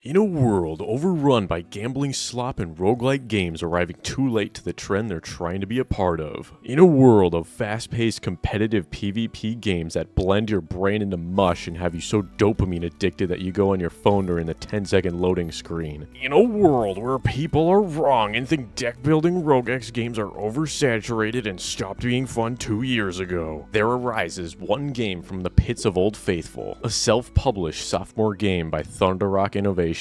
In a world overrun by gambling slop and roguelike games arriving too late to the trend they're trying to be a part of. In a world of fast-paced competitive PvP games that blend your brain into mush and have you so dopamine addicted that you go on your phone during the 10-second loading screen. In a world where people are wrong and think deck-building roguelikes games are oversaturated and stopped being fun 2 years ago, there arises one game from the pits of Old Faithful, a self-published sophomore game by Thunderrock Innovations.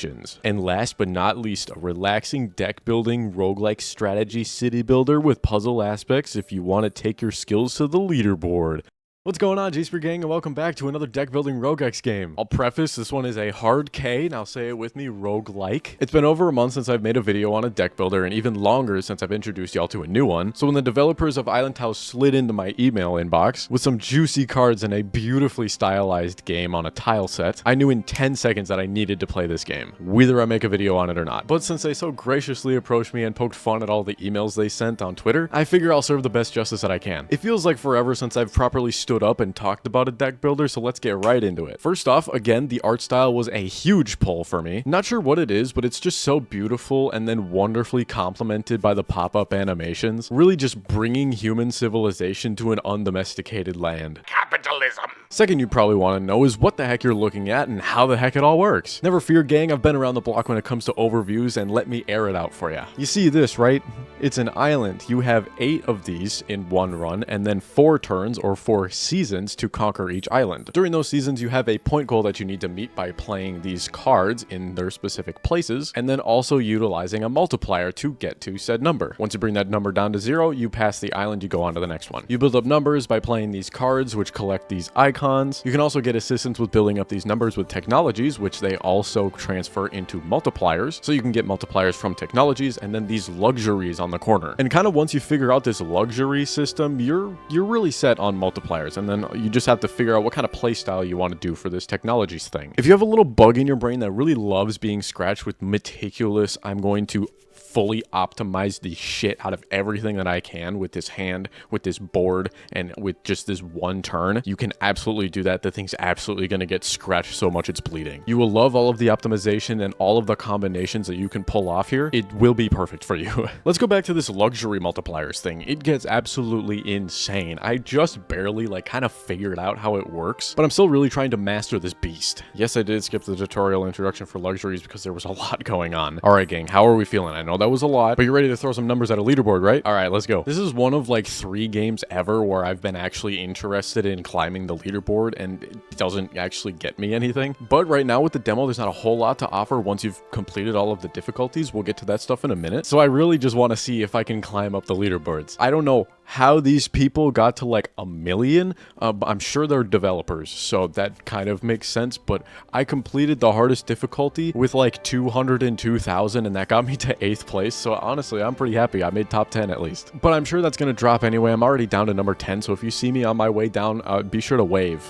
And last but not least, a relaxing deck building roguelike strategy city builder with puzzle aspects if you want to take your skills to the leaderboard. What's going on, gspree gang, and welcome back to another deck building roguelikes game. I'll preface, this one is a hard K, now say it with me, roguelike. It's been over a month since I've made a video on a deck builder, and even longer since I've introduced y'all to a new one. So when the developers of Islantiles slid into my email inbox with some juicy cards and a beautifully stylized game on a tile set, I knew in 10 seconds that I needed to play this game, whether I make a video on it or not. But since they so graciously approached me and poked fun at all the emails they sent on Twitter, I figure I'll serve the best justice that I can. It feels like forever since I've properly stood up and talked about a deck builder, so let's get right into it. First off, again, the art style was a huge pull for me. Not sure what it is, but it's just so beautiful and then wonderfully complemented by the pop-up animations, really just bringing human civilization to an undomesticated land. Capitalism! Second, you probably want to know is what the heck you're looking at and how the heck it all works. Never fear, gang, I've been around the block when it comes to overviews, and let me air it out for you. You see this, right? It's an island. You have 8 of these in one run, and then 4 turns or 4 seasons to conquer each island. During those seasons, you have a point goal that you need to meet by playing these cards in their specific places, and then also utilizing a multiplier to get to said number. Once you bring that number down to 0, you pass the island, you go on to the next one. You build up numbers by playing these cards, which collect these icons. You can also get assistance with building up these numbers with technologies, which they also transfer into multipliers. So you can get multipliers from technologies and then these luxuries on the corner. And kind of once you figure out this luxury system, you're really set on multipliers, and then you just have to figure out what kind of playstyle you want to do for this technologies thing. If you have a little bug in your brain that really loves being scratched with meticulous, I'm going to fully optimize the shit out of everything that I can with this hand, with this board, and with just this one turn, you can absolutely do that. The thing's absolutely going to get scratched so much it's bleeding. You will love all of the optimization and all of the combinations that you can pull off here. It will be perfect for you. Let's go back to this luxury multipliers thing. It gets absolutely insane. I just barely kind of figured out how it works, but I'm still really trying to master this beast. Yes, I did skip the tutorial introduction for luxuries because there was a lot going on. All right, gang, how are we feeling? I know that was a lot, but you're ready to throw some numbers at a leaderboard, right? All right, let's go. This is one of 3 games ever where I've been actually interested in climbing the leaderboard, and it doesn't actually get me anything. But right now with the demo, there's not a whole lot to offer once you've completed all of the difficulties. We'll get to that stuff in a minute. So I really just want to see if I can climb up the leaderboards. I don't know how these people got to 1 million. I'm sure they're developers, so that kind of makes sense, but I completed the hardest difficulty with 202,000, and that got me to 8th place, so honestly, I'm pretty happy. I made top 10 at least. But I'm sure that's gonna drop anyway. I'm already down to number 10, so if you see me on my way down, be sure to wave.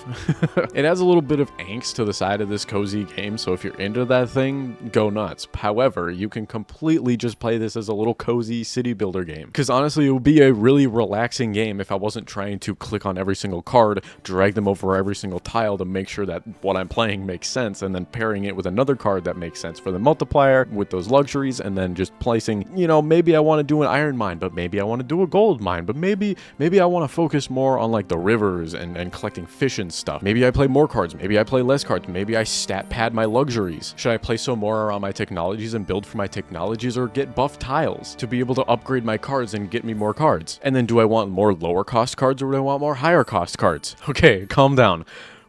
It adds a little bit of angst to the side of this cozy game, so if you're into that thing, go nuts. However, you can completely just play this as a little cozy city builder game, because honestly, it would be a really relaxing game if I wasn't trying to click on every single card, drag them over every single tile to make sure that what I'm playing makes sense, and then pairing it with another card that makes sense for the multiplier with those luxuries, and then just placing, maybe I want to do an iron mine, but maybe I want to do a gold mine, but maybe I want to focus more on the rivers and collecting fish and stuff. Maybe I play more cards, maybe I play less cards, maybe I stat pad my luxuries. Should I play some more around my technologies and build for my technologies, or get buff tiles to be able to upgrade my cards and get me more cards? And then do I want more lower cost cards, or do I want more higher cost cards? Okay, calm down.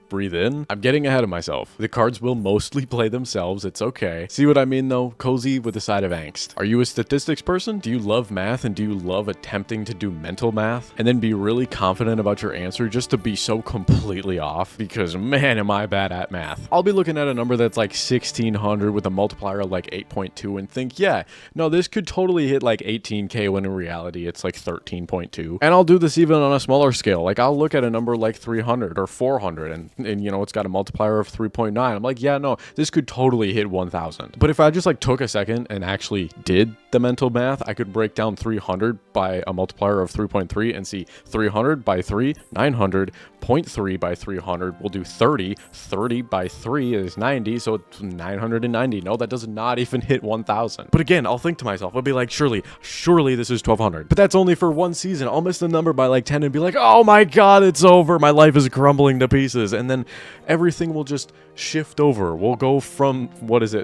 Breathe in. I'm getting ahead of myself. The cards will mostly play themselves. It's okay. See what I mean though? Cozy with a side of angst. Are you a statistics person? Do you love math, and do you love attempting to do mental math and then be really confident about your answer just to be so completely off? Because man, am I bad at math. I'll be looking at a number that's 1600 with a multiplier of 8.2 and think, yeah, no, this could totally hit 18k, when in reality it's 13.2. And I'll do this even on a smaller scale. I'll look at a number 300 or 400 and and it's got a multiplier of 3.9. I'm like, yeah, no, this could totally hit 1000. But if I just like took a second and actually did the mental math, I could break down 300 by a multiplier of 3.3 and see 300 by 3, 900, 0.3 by 300 will do 30. 30 by 3 is 90, so it's 990. No, that does not even hit 1000. But again, I'll think to myself, I'll be like, surely this is 1200. But that's only for one season. I'll miss the number by like 10 and be like, oh my god, it's over. My life is crumbling to pieces. And then everything will just shift over. We'll go from,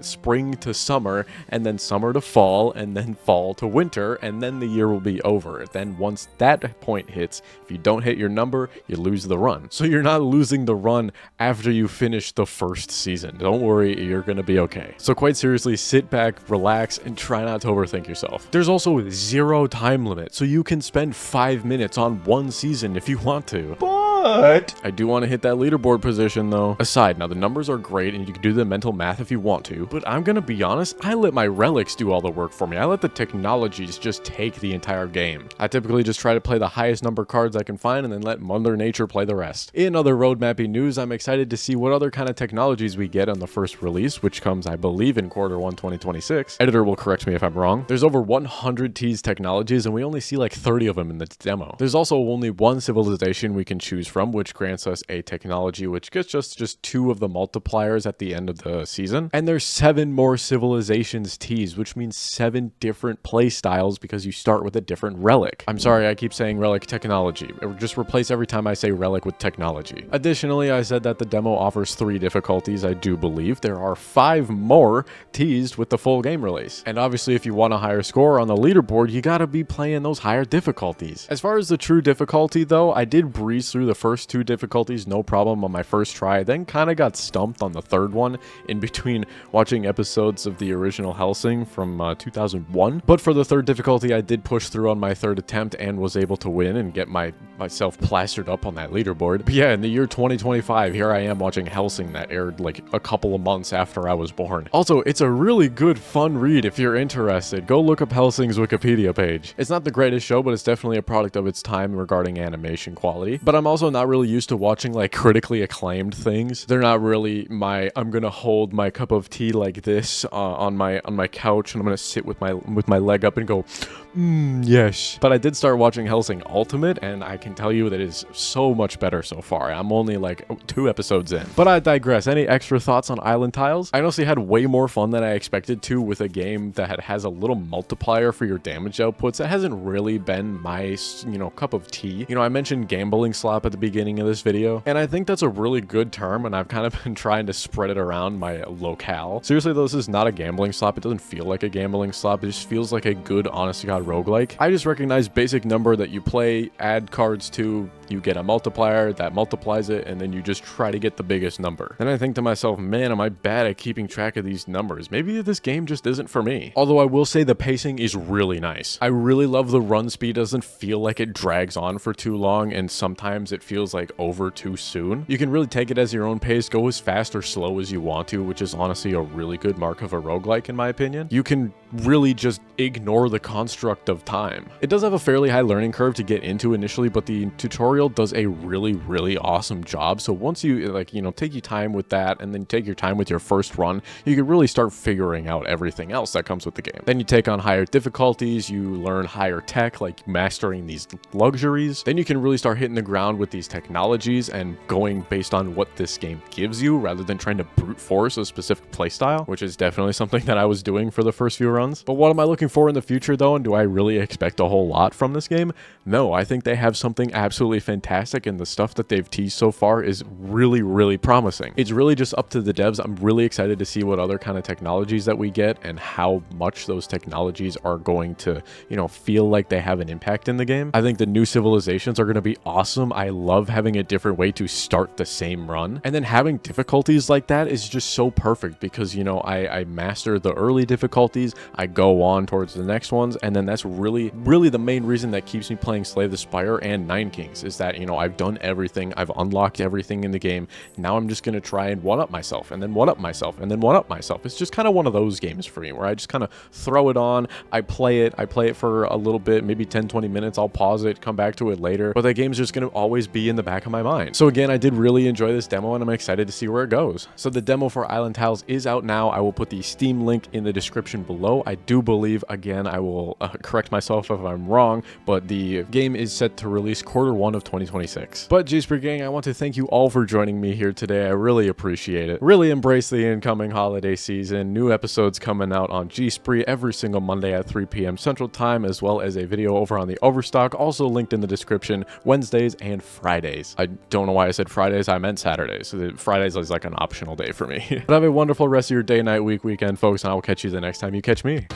spring to summer, and then summer to fall, and then fall to winter, and then the year will be over. Then once that point hits, if you don't hit your number, you lose the run. So you're not losing the run after you finish the first season. Don't worry, you're gonna be okay. So quite seriously, sit back, relax, and try not to overthink yourself. There's also 0 time limit, so you can spend 5 minutes on one season if you want to. But I do want to hit that leaderboard position though. Aside, now the numbers are great and you can do the mental math if you want to, but I'm gonna be honest, I let my relics do all the work for me. I let the technologies just take the entire game. I typically just try to play the highest number cards I can find and then let Mother Nature play the rest. In other road mapping news, I'm excited to see what other kind of technologies we get on the first release, which comes, I believe, in Q1 2026. Editor will correct me if I'm wrong. There's over 100 teased technologies and we only see like 30 of them in the demo. There's also only one civilization we can choose from, which grants us a technology which gets just 2 of the multipliers at the end of the season. And there's 7 more civilizations teased, which means 7 different play styles because you start with a different relic. I'm sorry, I keep saying relic technology. Just replace every time I say relic with technology. Additionally, I said that the demo offers 3 difficulties. I do believe there are 5 more teased with the full game release. And obviously, if you want a higher score on the leaderboard, you gotta be playing those higher difficulties. As far as the true difficulty though, I did breeze through the first 2 difficulties no problem on my first try, then kind of got stumped on the third one in between watching episodes of the original Hellsing from 2001. But for the third difficulty, I did push through on my third attempt and was able to win and get myself plastered up on that leaderboard. But yeah, in the year 2025, here I am watching Hellsing that aired like a couple of months after I was born. Also, it's a really good, fun read if you're interested. Go look up Hellsing's Wikipedia page. It's not the greatest show, but it's definitely a product of its time regarding animation quality. But I'm also not really used to watching like critically acclaimed things. They're not really I'm gonna hold my cup of tea like this on my couch and I'm gonna sit with my leg up and go, yes. But I did start watching Hellsing Ultimate and I can tell you that it is so much better so far. I'm only like 2 episodes in. But I digress. Any extra thoughts on Islantiles? I honestly had way more fun than I expected to with a game that has a little multiplier for your damage outputs. That hasn't really been my, cup of tea. I mentioned gambling slop at the beginning of this video, and I think that's a really good term, and I've kind of been trying to spread it around my locale. Seriously though, this is not a gambling slop. It doesn't feel like a gambling slop. It just feels like a good, honest to God roguelike. I just recognize basic number that you play, add cards to, you get a multiplier that multiplies it, and then you just try to get the biggest number. Then I think to myself, man, am I bad at keeping track of these numbers? Maybe this game just isn't for me. Although I will say the pacing is really nice. I really love the run speed. It doesn't feel like it drags on for too long, and sometimes it feels like over too soon. You can really take it as your own pace, go as fast or slow as you want to, which is honestly a really good mark of a roguelike in my opinion. You can really just ignore the construct of time. It does have a fairly high learning curve to get into initially, but the tutorial does a really awesome job. So once you take your time with that and then take your time with your first run, you can really start figuring out everything else that comes with the game. Then you take on higher difficulties, you learn higher tech, like mastering these luxuries. Then you can really start hitting the ground with these technologies and going based on what this game gives you rather than trying to brute force a specific playstyle, which is definitely something that I was doing for the first few runs. But what am I looking for in the future though, and do I really expect a whole lot from this game? No, I think they have something absolutely fantastic, and the stuff that they've teased so far is really promising. It's really just up to the devs. I'm really excited to see what other kind of technologies that we get and how much those technologies are going to, feel like they have an impact in the game. I think the new civilizations are going to be awesome. I love having a different way to start the same run, and then having difficulties like that is just so perfect because, I mastered the early difficulties. I go on towards the next ones, and then that's really the main reason that keeps me playing Slay the Spire and Nine Kings, is that, you know, I've done everything, I've unlocked everything in the game. Now I'm just gonna try and one up myself, and then one up myself, and then one up myself. It's just kind of one of those games for me where I just kind of throw it on, I play it for a little bit, maybe 10-20 minutes, I'll pause it, come back to it later, but that game's just gonna always be in the back of my mind. So again, I did really enjoy this demo, and I'm excited to see where it goes. So the demo for Islantiles is out now. I will put the Steam link in the description below. I do believe, again, I will correct myself if I'm wrong, but the game is set to release Q1 of 2026. But gspree gang, I want to thank you all for joining me here today. I really appreciate it. Really embrace the incoming holiday season. New episodes coming out on gspree every single Monday at 3 p.m. Central Time, as well as a video over on the Overstock, also linked in the description, Wednesdays and Fridays. I don't know why I said Fridays, I meant Saturdays. So Fridays is like an optional day for me. But have a wonderful rest of your day, night, week, weekend, folks, and I will catch you the next time you catch me.